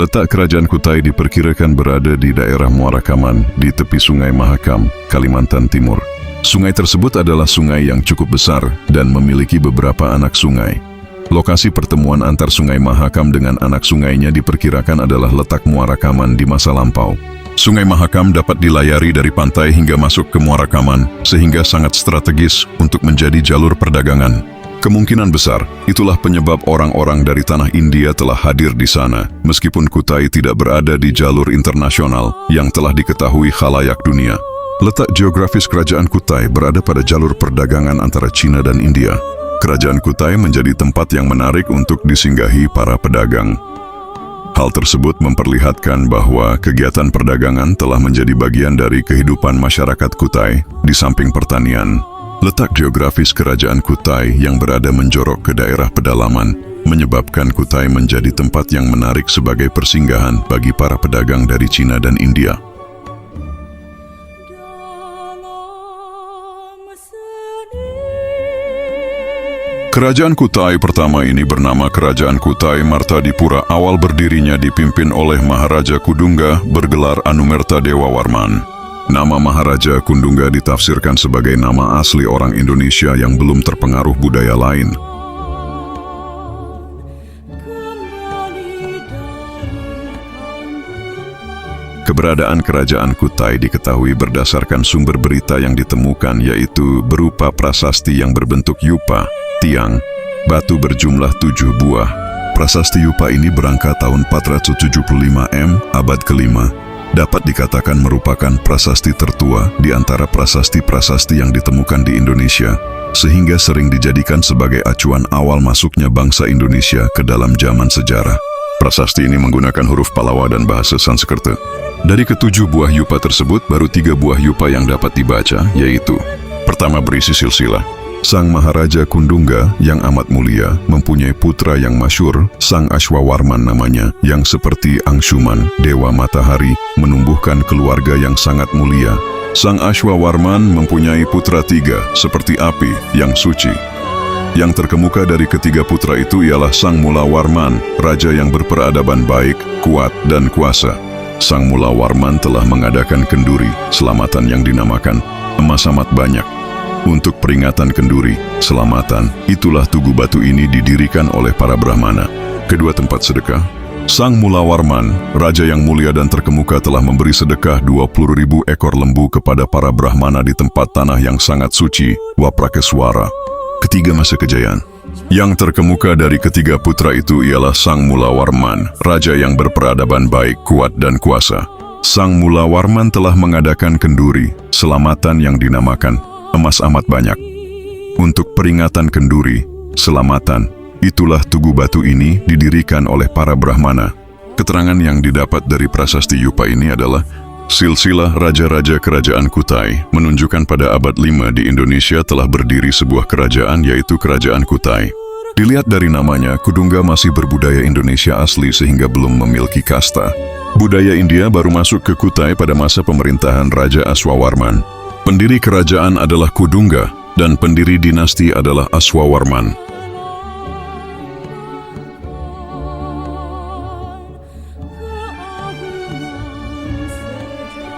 Letak kerajaan Kutai diperkirakan berada di daerah Muarakaman di tepi Sungai Mahakam, Kalimantan Timur. Sungai tersebut adalah sungai yang cukup besar dan memiliki beberapa anak sungai. Lokasi pertemuan antar Sungai Mahakam dengan anak sungainya diperkirakan adalah letak Muarakaman di masa lampau. Sungai Mahakam dapat dilayari dari pantai hingga masuk ke Muarakaman, sehingga sangat strategis untuk menjadi jalur perdagangan. Kemungkinan besar, itulah penyebab orang-orang dari tanah India telah hadir di sana, meskipun Kutai tidak berada di jalur internasional yang telah diketahui khalayak dunia. Letak geografis kerajaan Kutai berada pada jalur perdagangan antara Cina dan India. Kerajaan Kutai menjadi tempat yang menarik untuk disinggahi para pedagang. Hal tersebut memperlihatkan bahwa kegiatan perdagangan telah menjadi bagian dari kehidupan masyarakat Kutai di samping pertanian. Letak geografis kerajaan Kutai yang berada menjorok ke daerah pedalaman menyebabkan Kutai menjadi tempat yang menarik sebagai persinggahan bagi para pedagang dari Cina dan India. Kerajaan Kutai pertama ini bernama Kerajaan Kutai Martadipura. Awal berdirinya dipimpin oleh Maharaja Kudungga bergelar Anumerta Dewa Warman. Nama Maharaja Kundungga ditafsirkan sebagai nama asli orang Indonesia yang belum terpengaruh budaya lain. Keberadaan Kerajaan Kutai diketahui berdasarkan sumber berita yang ditemukan, yaitu berupa prasasti yang berbentuk yupa, tiang, batu berjumlah 7 buah. Prasasti yupa ini berangka tahun 475 M, abad ke-5. Dapat dikatakan merupakan prasasti tertua di antara prasasti-prasasti yang ditemukan di Indonesia, sehingga sering dijadikan sebagai acuan awal masuknya bangsa Indonesia ke dalam zaman sejarah. Prasasti ini menggunakan huruf Palawa dan bahasa Sanskerta. Dari ke-7 buah yupa tersebut, baru 3 buah yupa yang dapat dibaca, yaitu: pertama, berisi silsilah. Sang Maharaja Kundungga yang amat mulia mempunyai putra yang masyhur, Sang Ashwawarman namanya, yang seperti Angsuman, dewa matahari, menumbuhkan keluarga yang sangat mulia. Sang Ashwawarman mempunyai putra 3, seperti api, yang suci. Yang terkemuka dari ketiga putra itu ialah Sang Mulawarman, raja yang berperadaban baik, kuat, dan kuasa. Sang Mulawarman telah mengadakan kenduri, selamatan yang dinamakan emas amat banyak. Untuk peringatan kenduri, selamatan, itulah Tugu Batu ini didirikan oleh para Brahmana. Kedua tempat sedekah. Sang Mulawarman, raja yang mulia dan terkemuka, telah memberi sedekah 20.000 ekor lembu kepada para Brahmana di tempat tanah yang sangat suci, Waprakeswara. Ketiga masa kejayaan. Yang terkemuka dari ketiga putra itu ialah Sang Mulawarman, raja yang berperadaban baik, kuat, dan kuasa. Sang Mulawarman telah mengadakan kenduri, selamatan yang dinamakan emas amat banyak. Untuk peringatan kenduri, selamatan, itulah Tugu Batu ini didirikan oleh para Brahmana. Keterangan yang didapat dari prasasti yupa ini adalah silsilah raja-raja kerajaan Kutai menunjukkan pada abad 5 di Indonesia telah berdiri sebuah kerajaan, yaitu Kerajaan Kutai. Dilihat dari namanya, Kudungga masih berbudaya Indonesia asli sehingga belum memiliki kasta. Budaya India baru masuk ke Kutai pada masa pemerintahan Raja Ashwawarman. Pendiri kerajaan adalah Kudungga dan pendiri dinasti adalah Ashwawarman.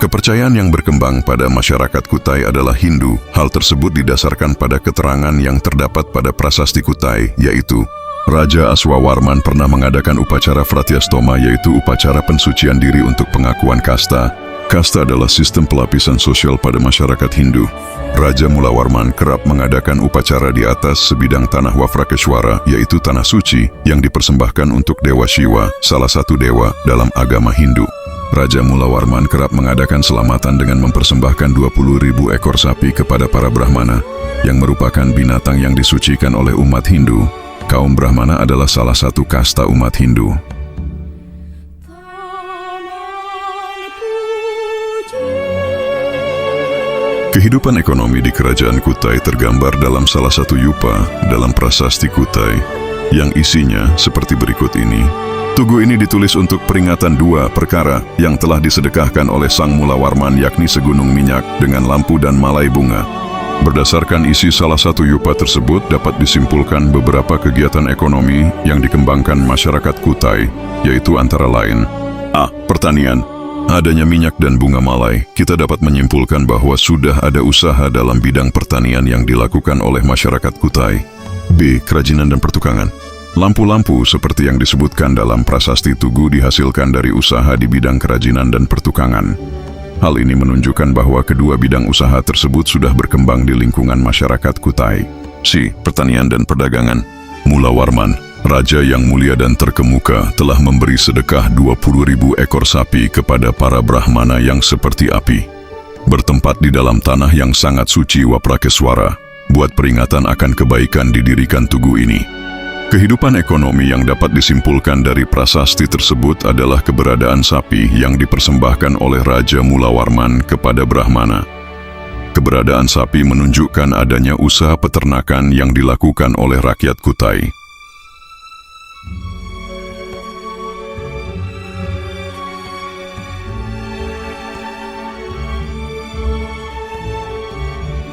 Kepercayaan yang berkembang pada masyarakat Kutai adalah Hindu. Hal tersebut didasarkan pada keterangan yang terdapat pada prasasti Kutai, yaitu Raja Ashwawarman pernah mengadakan upacara Fratyastoma, yaitu upacara pensucian diri untuk pengakuan kasta. Kasta adalah sistem pelapisan sosial pada masyarakat Hindu. Raja Mulawarman kerap mengadakan upacara di atas sebidang tanah Waprakeswara, yaitu tanah suci, yang dipersembahkan untuk Dewa Shiva, salah satu dewa dalam agama Hindu. Raja Mulawarman kerap mengadakan selamatan dengan mempersembahkan 20.000 ekor sapi kepada para Brahmana, yang merupakan binatang yang disucikan oleh umat Hindu. Kaum Brahmana adalah salah satu kasta umat Hindu. Kehidupan ekonomi di Kerajaan Kutai tergambar dalam salah satu yupa dalam prasasti Kutai, yang isinya seperti berikut ini. Tugu ini ditulis untuk peringatan 2 perkara yang telah disedekahkan oleh Sang Mulawarman, yakni segunung minyak dengan lampu dan malai bunga. Berdasarkan isi salah satu yupa tersebut dapat disimpulkan beberapa kegiatan ekonomi yang dikembangkan masyarakat Kutai, yaitu antara lain A. Pertanian. Adanya minyak dan bunga malai, kita dapat menyimpulkan bahwa sudah ada usaha dalam bidang pertanian yang dilakukan oleh masyarakat Kutai. B. Kerajinan dan pertukangan. Lampu-lampu seperti yang disebutkan dalam prasasti Tugu dihasilkan dari usaha di bidang kerajinan dan pertukangan. Hal ini menunjukkan bahwa kedua bidang usaha tersebut sudah berkembang di lingkungan masyarakat Kutai. C. Pertanian dan perdagangan. Mula Warman, raja yang mulia dan terkemuka, telah memberi sedekah 20.000 ekor sapi kepada para Brahmana yang seperti api. Bertempat di dalam tanah yang sangat suci Waprakeswara, buat peringatan akan kebaikan didirikan tugu ini. Kehidupan ekonomi yang dapat disimpulkan dari prasasti tersebut adalah keberadaan sapi yang dipersembahkan oleh Raja Mula Warman kepada Brahmana. Keberadaan sapi menunjukkan adanya usaha peternakan yang dilakukan oleh rakyat Kutai.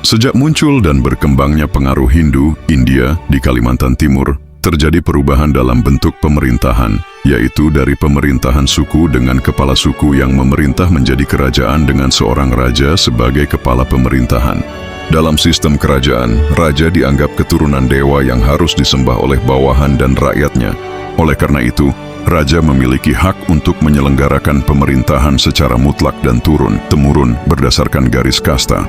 Sejak muncul dan berkembangnya pengaruh Hindu, India di Kalimantan Timur, terjadi perubahan dalam bentuk pemerintahan, yaitu dari pemerintahan suku dengan kepala suku yang memerintah menjadi kerajaan dengan seorang raja sebagai kepala pemerintahan. Dalam sistem kerajaan, raja dianggap keturunan dewa yang harus disembah oleh bawahan dan rakyatnya. Oleh karena itu, raja memiliki hak untuk menyelenggarakan pemerintahan secara mutlak dan turun-temurun berdasarkan garis kasta.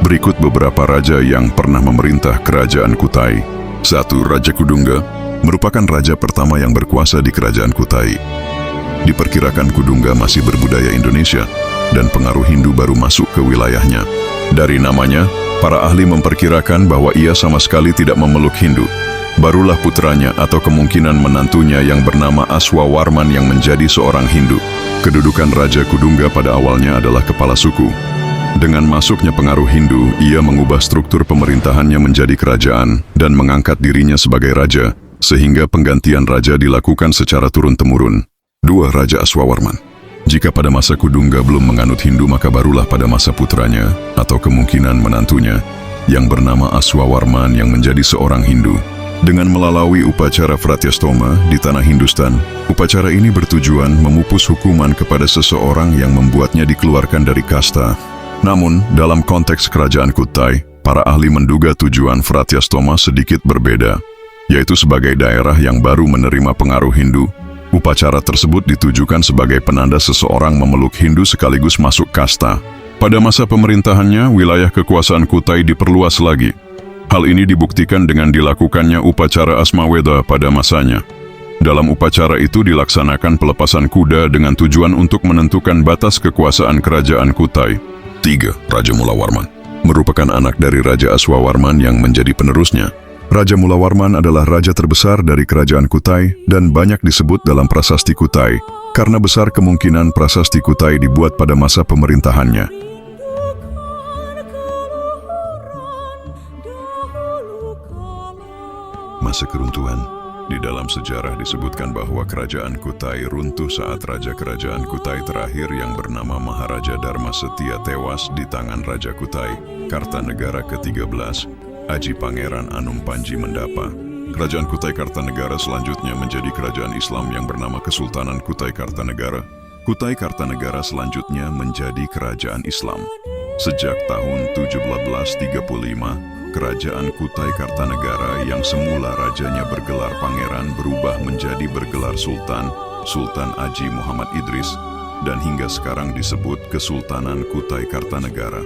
Berikut beberapa raja yang pernah memerintah kerajaan Kutai. 1. Raja Kudungga merupakan raja pertama yang berkuasa di kerajaan Kutai. Diperkirakan Kudungga masih berbudaya Indonesia dan pengaruh Hindu baru masuk ke wilayahnya. Dari namanya, para ahli memperkirakan bahwa ia sama sekali tidak memeluk Hindu. Barulah putranya atau kemungkinan menantunya yang bernama Aswawarman yang menjadi seorang Hindu. Kedudukan Raja Kudungga pada awalnya adalah kepala suku. Dengan masuknya pengaruh Hindu, ia mengubah struktur pemerintahannya menjadi kerajaan dan mengangkat dirinya sebagai raja, sehingga penggantian raja dilakukan secara turun-temurun. 2. Raja Aswawarman. Jika pada masa Kudungga belum menganut Hindu, maka barulah pada masa putranya, atau kemungkinan menantunya, yang bernama Aswawarman yang menjadi seorang Hindu. Dengan melalui upacara Fratyastoma di tanah Hindustan, upacara ini bertujuan memupus hukuman kepada seseorang yang membuatnya dikeluarkan dari kasta. Namun, dalam konteks kerajaan Kutai, para ahli menduga tujuan Fratyastoma sedikit berbeda, yaitu sebagai daerah yang baru menerima pengaruh Hindu. Upacara tersebut ditujukan sebagai penanda seseorang memeluk Hindu sekaligus masuk kasta. Pada masa pemerintahannya, wilayah kekuasaan Kutai diperluas lagi. Hal ini dibuktikan dengan dilakukannya upacara Asmaweda pada masanya. Dalam upacara itu dilaksanakan pelepasan kuda dengan tujuan untuk menentukan batas kekuasaan kerajaan Kutai. 3. Raja Mula Warman merupakan anak dari Raja Aswawarman yang menjadi penerusnya. Raja Mula Warman adalah raja terbesar dari kerajaan Kutai dan banyak disebut dalam prasasti Kutai, karena besar kemungkinan prasasti Kutai dibuat pada masa pemerintahannya. Masa keruntuhan. Di dalam sejarah disebutkan bahwa kerajaan Kutai runtuh saat raja kerajaan Kutai terakhir yang bernama Maharaja Dharma Setia tewas di tangan Raja Kutai, Kartanegara ke-13, Aji Pangeran Anum Panji Mendapa. Kerajaan Kutai Kartanegara selanjutnya menjadi kerajaan Islam yang bernama Kesultanan Kutai Kartanegara. Kutai Kartanegara selanjutnya menjadi kerajaan Islam. Sejak tahun 1735, Kerajaan Kutai Kartanegara yang semula rajanya bergelar pangeran berubah menjadi bergelar sultan, Sultan Aji Muhammad Idris, dan hingga sekarang disebut Kesultanan Kutai Kartanegara.